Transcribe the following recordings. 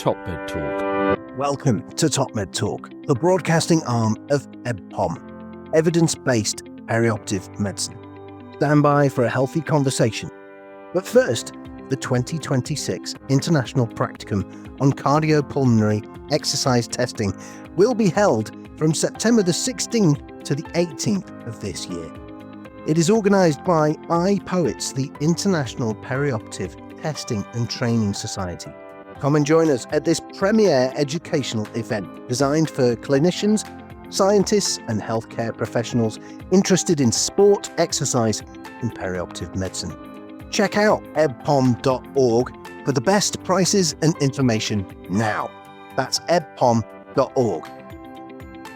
Top Med Talk. Welcome to Top Med Talk, the broadcasting arm of EBPOM, Evidence-Based Perioperative Medicine. Stand by for a healthy conversation. But first, the 2026 International Practicum on Cardiopulmonary Exercise Testing will be held from September the 16th to the 18th of this year. It is organised by iPoets, the International Perioperative Testing and Training Society. Come and join us at this premier educational event designed for clinicians, scientists and healthcare professionals interested in sport, exercise and perioperative medicine. Check out ebpom.org for the best prices and information now. That's ebpom.org.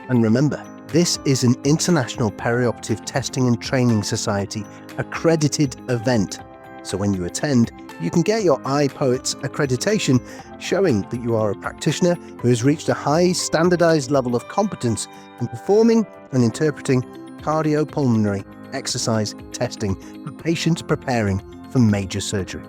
And remember, this is an International Perioperative Testing and Training Society accredited event. So when you attend, you can get your iPoets accreditation showing that you are a practitioner who has reached a high standardized level of competence in performing and interpreting cardiopulmonary exercise testing for patients preparing for major surgery.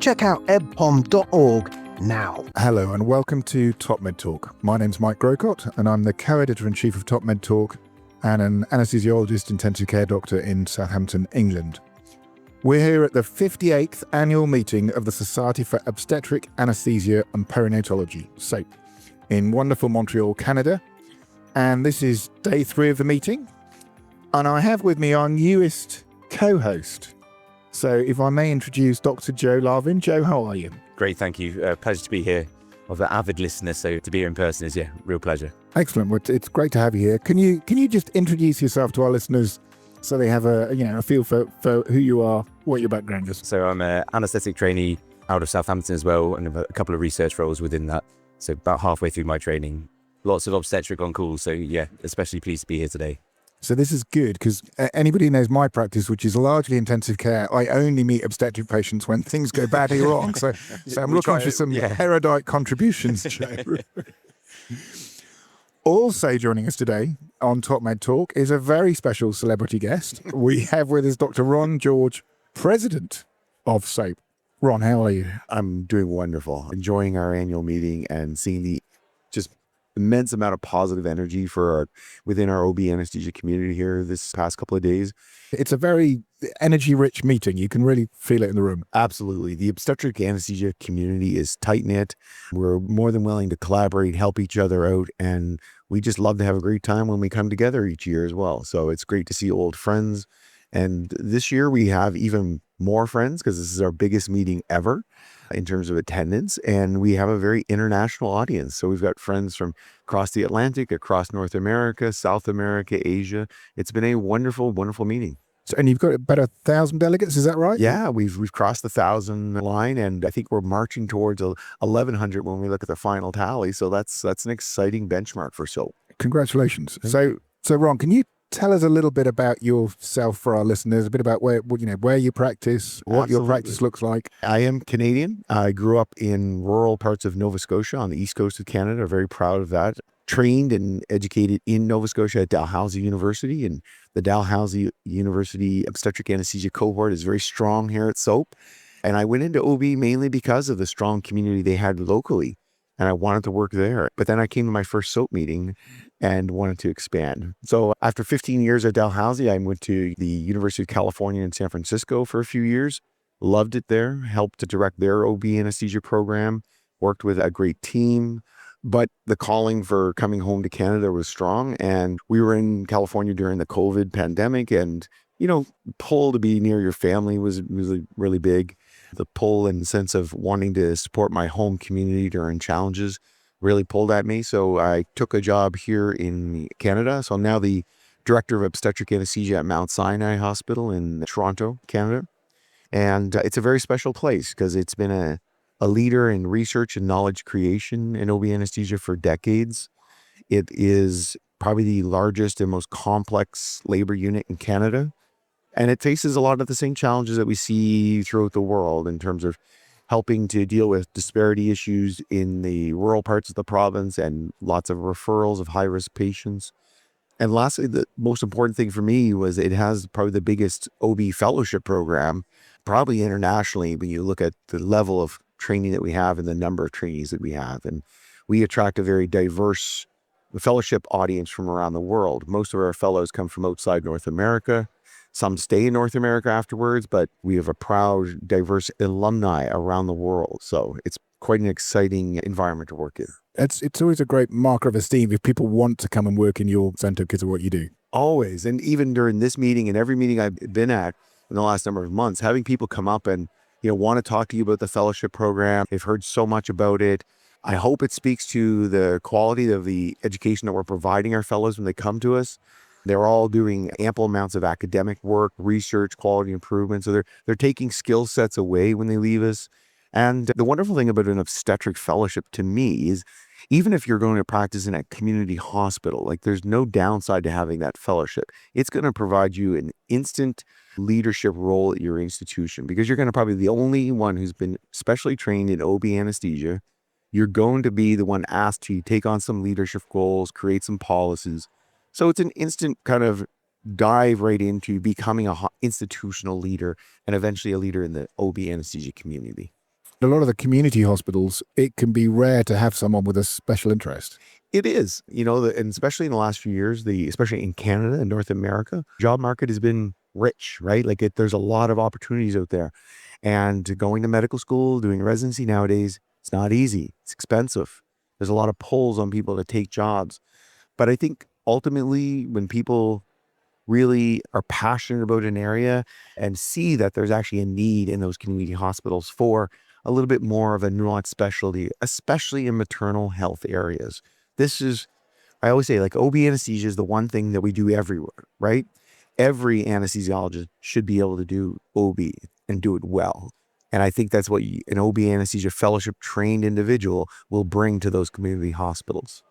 Check out ebpom.org now. Hello and welcome to Top Med Talk. My name's Mike Grocott and I'm the co-editor-in-chief of Top Med Talk and an anaesthesiologist intensive care doctor in Southampton, England. We're here at the 58th annual meeting of the Society for Obstetric Anesthesia and Perinatology, SAPE, in wonderful Montreal, Canada. And this is day 3 of the meeting. And I have with me our newest co-host. So if I may introduce Dr. Joe Larvin. Joe, how are you? Great, thank you. Pleasure to be here. I'm an avid listener, so to be here in person is, real pleasure. Excellent. Well, it's great to have you here. Can you just introduce yourself to our listeners so they have a feel for who you are, what your background is? So I'm an anaesthetic trainee out of Southampton as well, and have a couple of research roles within that. So about halfway through my training, lots of obstetric on call. So especially pleased to be here today. So this is good because anybody who knows my practice, which is largely intensive care, I only meet obstetric patients when things go badly wrong. So I'm looking for some erudite contributions, Joe. Also joining us today on Top Med Talk is a very special celebrity guest. We have with us Dr. Ron George, president of SAPE. Ron, how are you? I'm doing wonderful. Enjoying our annual meeting and seeing the just immense amount of positive energy within our OB anesthesia community here this past couple of days. It's a very energy-rich meeting. You can really feel it in the room. Absolutely. The obstetric anesthesia community is tight-knit. We're more than willing to collaborate, help each other out, and we just love to have a great time when we come together each year as well. So it's great to see old friends. And this year we have even more friends because this is our biggest meeting ever in terms of attendance. And we have a very international audience. So we've got friends from across the Atlantic, across North America, South America, Asia. It's been a wonderful, wonderful meeting. So, and you've got about 1,000 delegates, is that right? Yeah, we've crossed the 1,000 line, and I think we're marching towards 1,100 when we look at the final tally. So that's an exciting benchmark for SOAP. Congratulations. So Ron, can you tell us a little bit about yourself for our listeners, a bit about where you practice, what your practice looks like? I am Canadian. I grew up in rural parts of Nova Scotia on the east coast of Canada. Very proud of that. Trained and educated in Nova Scotia at Dalhousie University, and the Dalhousie University Obstetric Anesthesia cohort is very strong here at SOAP. And I went into OB mainly because of the strong community they had locally, and I wanted to work there. But then I came to my first SOAP meeting and wanted to expand. So after 15 years at Dalhousie, I went to the University of California in San Francisco for a few years. Loved it there, helped to direct their OB anesthesia program, worked with a great team. But the calling for coming home to Canada was strong. And we were in California during the COVID pandemic. And, pull to be near your family was really big. The pull and sense of wanting to support my home community during challenges really pulled at me. So I took a job here in Canada. So I'm now the director of obstetric anesthesia at Mount Sinai Hospital in Toronto, Canada. And it's a very special place because it's been a leader in research and knowledge creation in OB anesthesia for decades. It is probably the largest and most complex labor unit in Canada. And it faces a lot of the same challenges that we see throughout the world in terms of helping to deal with disparity issues in the rural parts of the province and lots of referrals of high-risk patients. And lastly, the most important thing for me was it has probably the biggest OB fellowship program, probably internationally, when you look at the level of training that we have and the number of trainees that we have. And we attract a very diverse fellowship audience from around the world. Most of our fellows come from outside North America. Some stay in North America afterwards, but we have a proud, diverse alumni around the world. So it's quite an exciting environment to work in. It's always a great marker of esteem if people want to come and work in your center because of what you do. Always. And even during this meeting and every meeting I've been at in the last number of months, having people come up and, want to talk to you about the fellowship program. They've heard so much about it. I hope it speaks to the quality of the education that we're providing our fellows when they come to us. They're all doing ample amounts of academic work, research, quality improvement. So they're taking skill sets away when they leave us. And the wonderful thing about an obstetric fellowship to me is even if you're going to practice in a community hospital, like there's no downside to having that fellowship. It's going to provide you an instant leadership role at your institution because you're going to probably be the only one who's been specially trained in OB anesthesia. You're going to be the one asked to take on some leadership goals, create some policies. So it's an instant kind of dive right into becoming a institutional leader and eventually a leader in the OB anesthesia community. A lot of the community hospitals, it can be rare to have someone with a special interest. It is, and especially in the last few years, especially in Canada and North America, job market has been rich, right? Like there's a lot of opportunities out there. And going to medical school, doing residency nowadays, it's not easy. It's expensive. There's a lot of pulls on people to take jobs. But I think ultimately when people really are passionate about an area and see that there's actually a need in those community hospitals for a little bit more of a nuanced specialty, especially in maternal health areas. I always say like OB anesthesia is the one thing that we do everywhere, right? Every anesthesiologist should be able to do OB and do it well. And I think that's what an OB anesthesia fellowship trained individual will bring to those community hospitals.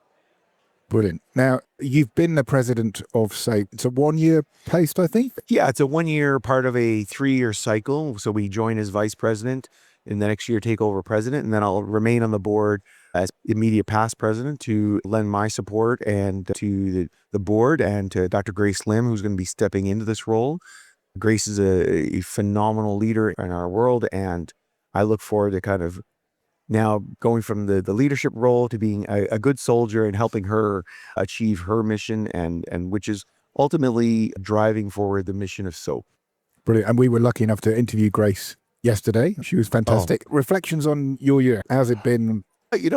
Brilliant. Now, you've been the president of, say, it's a 1-year post, I think? Yeah, it's a 1-year part of a 3-year cycle. So we join as vice president and the next year take over president. And then I'll remain on the board as immediate past president to lend my support and to the board and to Dr. Grace Lim, who's going to be stepping into this role. Grace is a phenomenal leader in our world. And I look forward to kind of now going from the leadership role to being a good soldier and helping her achieve her mission and which is ultimately driving forward the mission of SOAP. Brilliant. And we were lucky enough to interview Grace yesterday. She was fantastic. Reflections on your year. How's it been? It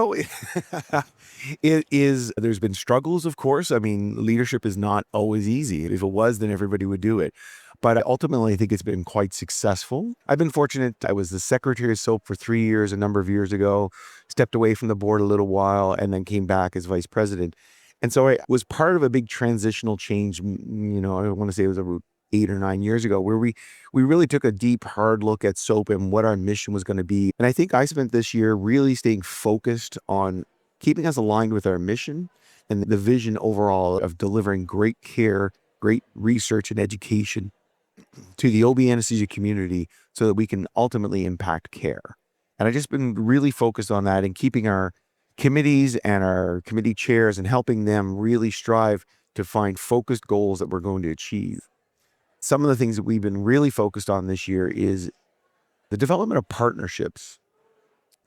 is, there's been struggles, of course. I mean, leadership is not always easy. If it was, then everybody would do it. But ultimately, I think it's been quite successful. I've been fortunate. I was the secretary of SOAP for 3 years, a number of years ago, stepped away from the board a little while, and then came back as vice president. And so I was part of a big transitional change, I want to say it was about 8 or 9 years ago, where we really took a deep, hard look at SOAP and what our mission was going to be. And I think I spent this year really staying focused on keeping us aligned with our mission and the vision overall of delivering great care, great research and education to the OB anesthesia community so that we can ultimately impact care. And I've just been really focused on that and keeping our committees and our committee chairs and helping them really strive to find focused goals that we're going to achieve. Some of the things that we've been really focused on this year is the development of partnerships.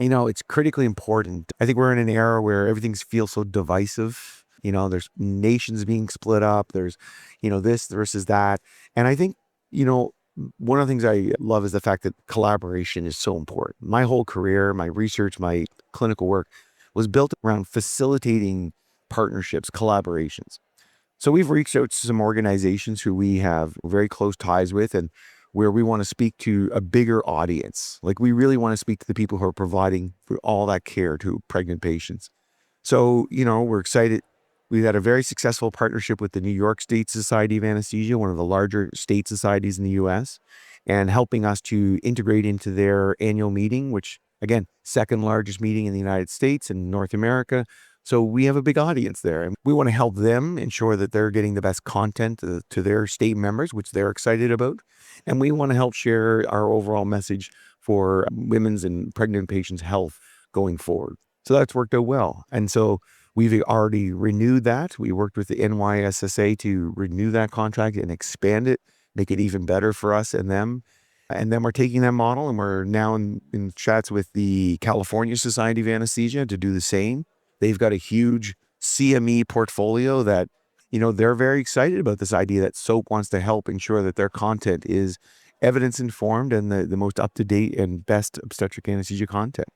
It's critically important. I think we're in an era where everything feels so divisive. There's nations being split up. There's, this versus that. And I think, one of the things I love is the fact that collaboration is so important. My whole career, my research, my clinical work was built around facilitating partnerships, collaborations. So we've reached out to some organizations who we have very close ties with and where we want to speak to a bigger audience. Like we really want to speak to the people who are providing for all that care to pregnant patients. So, we're excited. We've had a very successful partnership with the New York State Society of Anesthesia, one of the larger state societies in the U.S., and helping us to integrate into their annual meeting, which, again, second largest meeting in the United States and North America. So we have a big audience there, and we want to help them ensure that they're getting the best content to their state members, which they're excited about. And we want to help share our overall message for women's and pregnant patients' health going forward. So that's worked out well. And so we've already renewed that. We worked with the NYSSA to renew that contract and expand it, make it even better for us and them. And then we're taking that model and we're now in chats with the California Society of Anesthesia to do the same. They've got a huge CME portfolio that, they're very excited about this idea that SOAP wants to help ensure that their content is evidence informed and the most up-to-date and best obstetric anesthesia content.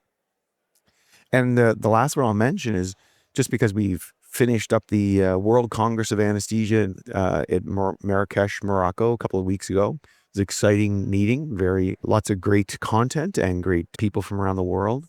And the last one I'll mention is just because we've finished up the World Congress of Anesthesia at Marrakesh, Morocco, a couple of weeks ago. It was an exciting meeting, lots of great content and great people from around the world.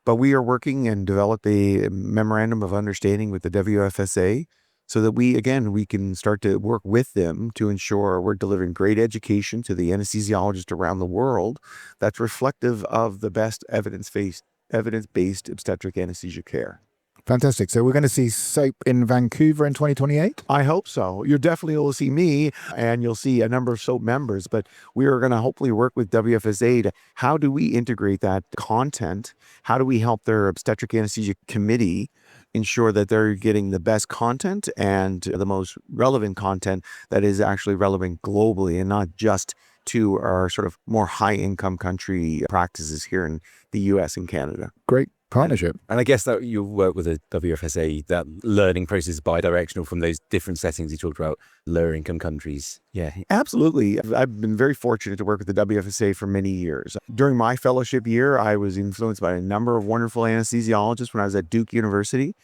But we are working and developed a memorandum of understanding with the WFSA so that we can start to work with them to ensure we're delivering great education to the anesthesiologists around the world that's reflective of the best evidence-based obstetric anesthesia care. Fantastic. So we're going to see SOAP in Vancouver in 2028? I hope so. You definitely will see me and you'll see a number of SOAP members, but we are going to hopefully work with WFSA to how do we integrate that content? How do we help their obstetric anesthesia committee ensure that they're getting the best content and the most relevant content that is actually relevant globally and not just to our sort of more high income country practices here in the US and Canada. Great partnership. And I guess that you work with the WFSA, that learning process is bi-directional from those different settings you talked about, lower income countries. Yeah. Absolutely. I've been very fortunate to work with the WFSA for many years. During my fellowship year, I was influenced by a number of wonderful anesthesiologists when I was at Duke University.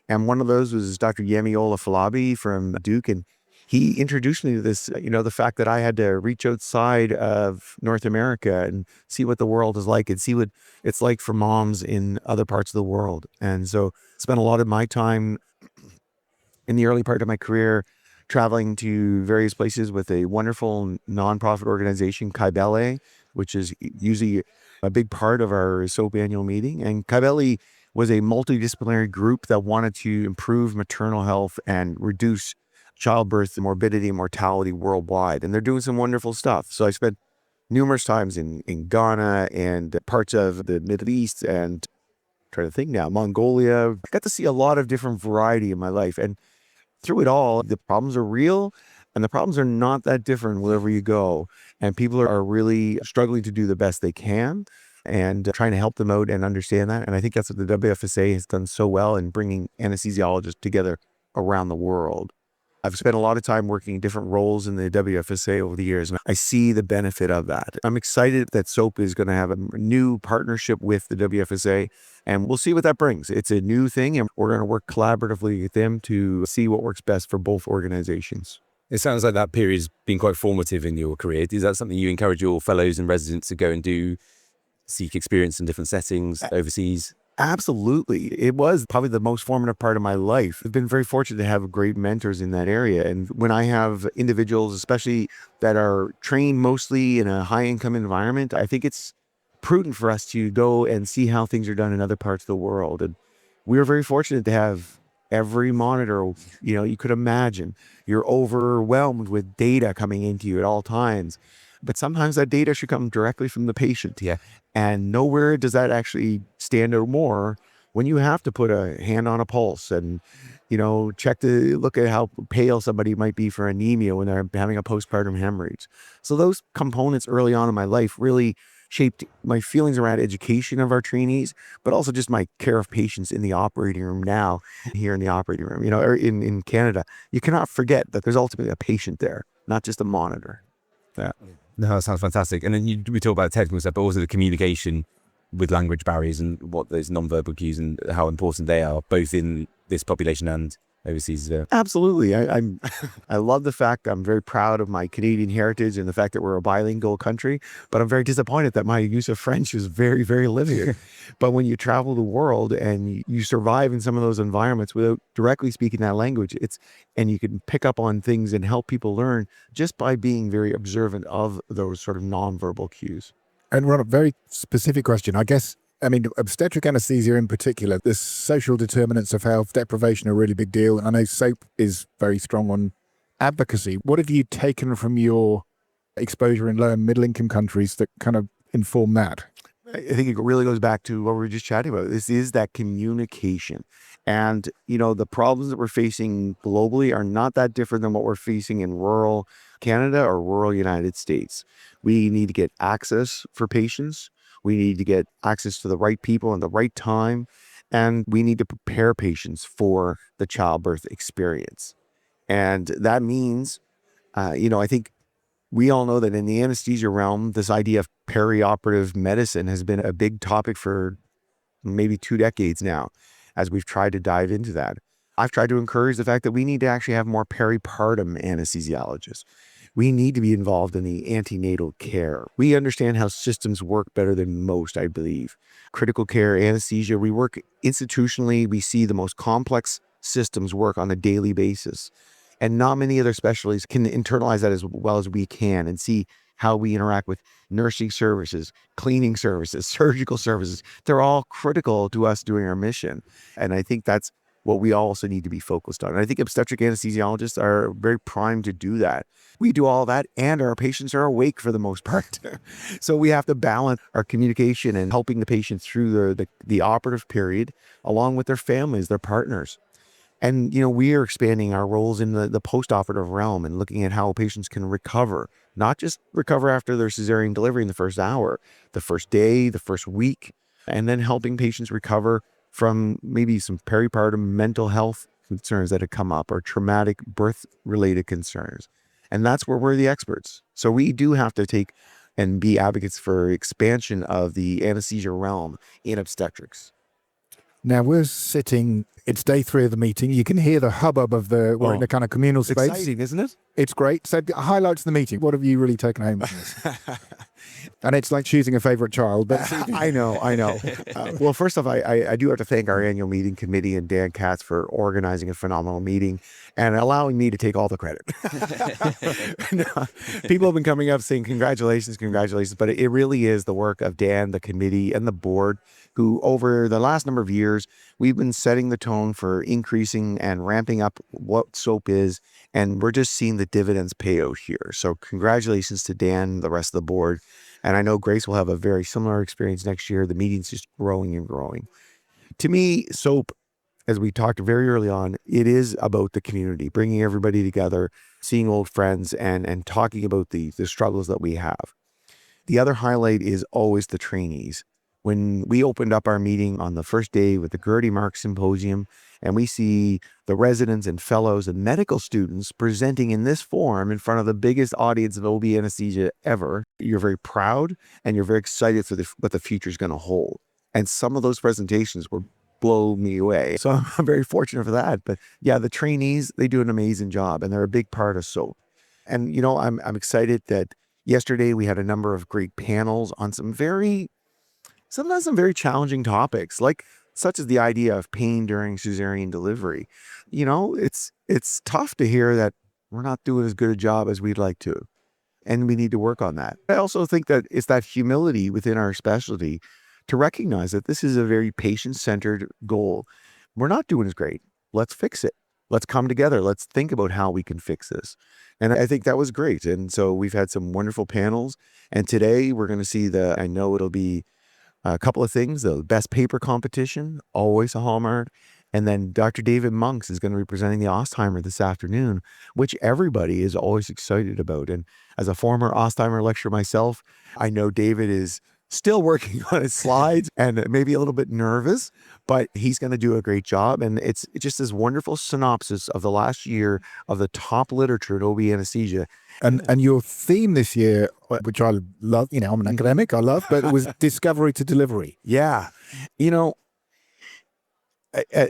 And one of those was Dr. Yemi Olafalabi from Duke. And he introduced me to this, the fact that I had to reach outside of North America and see what the world is like and see what it's like for moms in other parts of the world. And so spent a lot of my time in the early part of my career traveling to various places with a wonderful nonprofit organization, Kybele, which is usually a big part of our SOAP annual meeting. And Kybele was a multidisciplinary group that wanted to improve maternal health and reduce childbirth morbidity and mortality worldwide. And they're doing some wonderful stuff. So I spent numerous times in Ghana and parts of the Middle East and I'm trying to think now, Mongolia. I got to see a lot of different variety in my life. And through it all, the problems are real and the problems are not that different wherever you go. And people are really struggling to do the best they can and trying to help them out and understand that. And I think that's what the WFSA has done so well in bringing anesthesiologists together around the world. I've spent a lot of time working in different roles in the WFSA over the years, and I see the benefit of that. I'm excited that SOAP is going to have a new partnership with the WFSA, and we'll see what that brings. It's a new thing, and we're going to work collaboratively with them to see what works best for both organizations. It sounds like that period's been quite formative in your career. Is that something you encourage your fellows and residents to go and do, seek experience in different settings overseas? Absolutely. It was probably the most formative part of my life. I've been very fortunate to have great mentors in that area. And when I have individuals, especially that are trained mostly in a high income environment, I think it's prudent for us to go and see how things are done in other parts of the world. And we were very fortunate to have every monitor, you could imagine. You're overwhelmed with data coming into you at all times. But sometimes that data should come directly from the patient. Yeah. And nowhere does that actually stand out more when you have to put a hand on a pulse and, check to look at how pale somebody might be for anemia when they're having a postpartum hemorrhage. So those components early on in my life really shaped my feelings around education of our trainees, but also just my care of patients in the operating room now, here in the operating room, or in Canada. You cannot forget that there's ultimately a patient there, not just a monitor. Yeah. No, that sounds fantastic. And then we talk about the technical stuff, but also the communication with language barriers and what those non-verbal cues and how important they are, both in this population and overseas. Absolutely. I love the fact I'm very proud of my Canadian heritage and the fact that we're a bilingual country, but I'm very disappointed that my use of French is very, very limited. But when you travel the world and you survive in some of those environments without directly speaking that language, and you can pick up on things and help people learn just by being very observant of those sort of nonverbal cues. And Ron, a very specific question, I guess. Obstetric anesthesia in particular, the social determinants of health, deprivation are a really big deal. I know SOAP is very strong on advocacy. What have you taken from your exposure in low and middle income countries that kind of inform that? I think it really goes back to what we were just chatting about. This is that communication. And, the problems that we're facing globally are not that different than what we're facing in rural Canada or rural United States. We need to get access for patients. We need to get access to the right people at the right time. And we need to prepare patients for the childbirth experience. And that means, I think we all know that in the anesthesia realm, this idea of perioperative medicine has been a big topic for maybe 2 decades now, as we've tried to dive into that. I've tried to encourage the fact that we need to actually have more peripartum anesthesiologists. We need to be involved in the antenatal care. We understand how systems work better than most, I believe. Critical care, anesthesia, we work institutionally. We see the most complex systems work on a daily basis. And not many other specialties can internalize that as well as we can and see how we interact with nursing services, cleaning services, surgical services. They're all critical to us doing our mission. And I think that's what we also need to be focused on. And I think obstetric anesthesiologists are very primed to do that. We do all that, and our patients are awake for the most part. So we have to balance our communication and helping the patient through the operative period, along with their families, their partners. And, we are expanding our roles in the post-operative realm and looking at how patients can recover, not just recover after their cesarean delivery in the first hour, the first day, the first week, and then helping patients recover from maybe some peripartum mental health concerns that have come up or traumatic birth-related concerns. And that's where we're the experts. So we do have to take and be advocates for expansion of the anesthesia realm in obstetrics. Now we're sitting, it's day 3 of the meeting. You can hear the hubbub of we're in a kind of communal space. Exciting, isn't it? It's great. So highlights of the meeting. What have you really taken home from this? And it's like choosing a favorite child. But I know. Well, first off, I do have to thank our annual meeting committee and Dan Katz for organizing a phenomenal meeting and allowing me to take all the credit. People have been coming up saying congratulations, but it really is the work of Dan, the committee, and the board, who over the last number of years, we've been setting the tone for increasing and ramping up what SOAP is, and we're just seeing the dividends pay out here. So congratulations to Dan, the rest of the board. And I know Grace will have a very similar experience next year. The meeting's just growing and growing. To me, SOAP, as we talked very early on, it is about the community, bringing everybody together, seeing old friends, and talking about the struggles that we have. The other highlight is always the trainees. When we opened up our meeting on the first day with the Gertie Mark Symposium, and we see the residents and fellows and medical students presenting in this forum in front of the biggest audience of OB anesthesia ever, you're very proud and you're very excited for what the future is going to hold. And some of those presentations were blow me away. So I'm very fortunate for that. But yeah, the trainees, they do an amazing job and they're a big part of SOAP. And, I'm excited that yesterday we had a number of great panels on sometimes some very challenging topics, such as the idea of pain during cesarean delivery. It's tough to hear that we're not doing as good a job as we'd like to, and we need to work on that. I also think that it's that humility within our specialty to recognize that this is a very patient-centered goal. We're not doing as great. Let's fix it. Let's come together. Let's think about how we can fix this. And I think that was great. And so we've had some wonderful panels. And today we're going to see I know it'll be a couple of things. The best paper competition, always a hallmark. And then Dr. David Monks is going to be presenting the Ostheimer this afternoon, which everybody is always excited about. And as a former Ostheimer lecturer myself, I know David is still working on his slides and maybe a little bit nervous, but he's going to do a great job. And it's just this wonderful synopsis of the last year of the top literature in OB anesthesia. And your theme this year, which I love, I'm an academic, I love, but it was discovery to delivery. Yeah.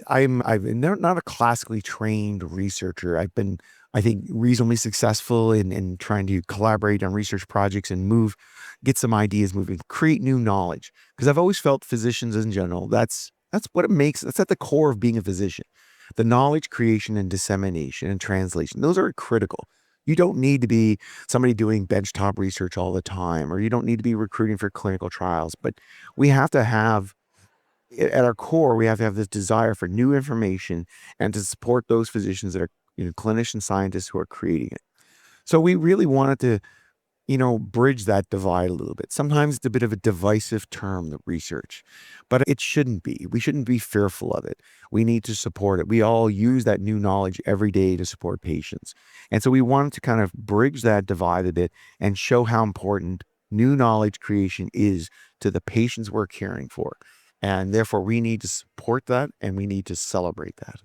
I'm not a classically trained researcher. I've been, I think, reasonably successful in trying to collaborate on research projects and get some ideas moving, create new knowledge. Because I've always felt physicians in general, that's what that's at the core of being a physician. The knowledge creation and dissemination and translation, those are critical. You don't need to be somebody doing benchtop research all the time, or you don't need to be recruiting for clinical trials, but we have to have, at our core, we have to have this desire for new information and to support those physicians that are clinician scientists who are creating it. So we really wanted to bridge that divide a little bit. Sometimes it's a bit of a divisive term, the research, but it shouldn't be. We shouldn't be fearful of it. We need to support it. We all use that new knowledge every day to support patients. And so we wanted to kind of bridge that divide a bit and show how important new knowledge creation is to the patients we're caring for. And therefore, we need to support that and we need to celebrate that.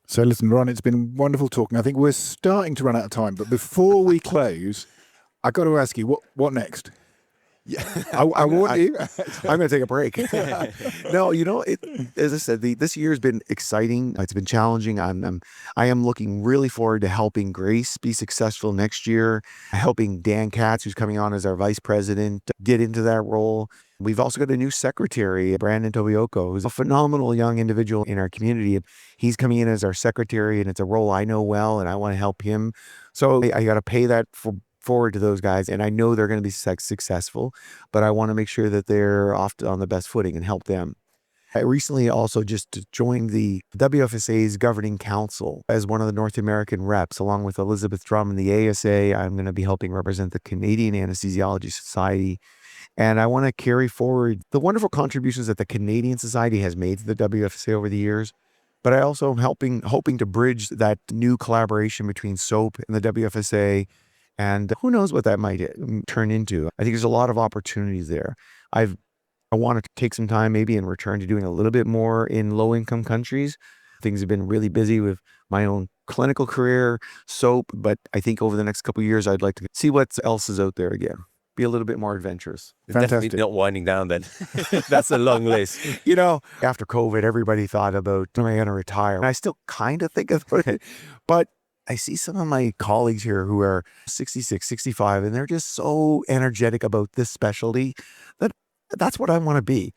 So listen, Ron, it's been wonderful talking. I think we're starting to run out of time, but before we close, I got to ask you, what next? Yeah, I want you. I'm going to take a break. No, as I said, this year has been exciting. It's been challenging. I am looking really forward to helping Grace be successful next year, helping Dan Katz, who's coming on as our vice president, get into that role. We've also got a new secretary, Brandon Tobioko, who's a phenomenal young individual in our community. And he's coming in as our secretary, and it's a role I know well, and I want to help him. So I got to pay that forward to those guys, and I know they're going to be successful, but I want to make sure that they're off on the best footing and help them. I recently also just joined the WFSA's governing council as one of the North American reps, along with Elizabeth Drum and the ASA. I'm going to be helping represent the Canadian Anaesthesiology Society. And I want to carry forward the wonderful contributions that the Canadian Society has made to the WFSA over the years. But I also am hoping to bridge that new collaboration between SOAP and the WFSA. And who knows what that might turn into. I think there's a lot of opportunities there. I want to take some time maybe and return to doing a little bit more in low-income countries. Things have been really busy with my own clinical career, SOAP, but I think over the next couple of years, I'd like to see what else is out there again. Be a little bit more adventurous. Definitely not winding down then. That's a long list. After COVID, everybody thought about, am I going to retire? And I still kind of think about it, but I see some of my colleagues here who are 66, 65, and they're just so energetic about this specialty that's what I want to be.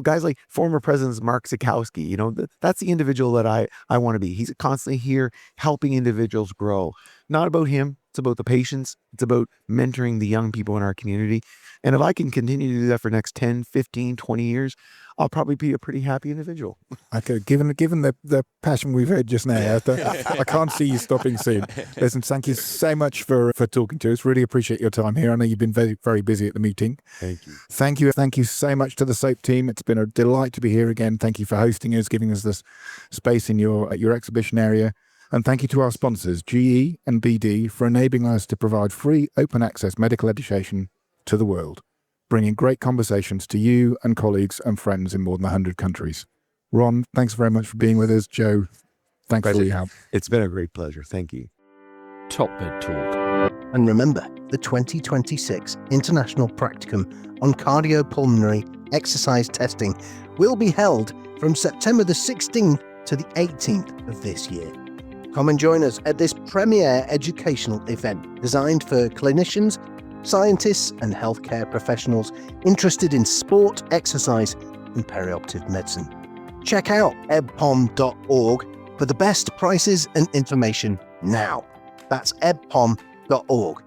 Guys like former President Mark Zukowski, that's the individual that I want to be. He's constantly here helping individuals grow. Not about him. It's about the patients. It's about mentoring the young people in our community. And if I can continue to do that for the next 10, 15, 20 years, I'll probably be a pretty happy individual. Okay, given the passion we've heard just now, I can't see you stopping soon. Listen, thank you so much for talking to us. Really appreciate your time here. I know you've been very, very busy at the meeting. Thank you. Thank you so much to the SOAP team. It's been a delight to be here again. Thank you for hosting us, giving us this space in your exhibition area. And thank you to our sponsors, GE and BD, for enabling us to provide free open access medical education to the world, bringing great conversations to you and colleagues and friends in more than 100 countries. Ron, thanks very much for being with us. Joe, thanks for your help. It's been a great pleasure. Thank you. TopMed Talk. And remember, the 2026 International Practicum on Cardiopulmonary Exercise Testing will be held from September the 16th to the 18th of this year. Come and join us at this premier educational event designed for clinicians, scientists and healthcare professionals interested in sport, exercise and perioperative medicine. Check out ebpom.org for the best prices and information now. That's ebpom.org.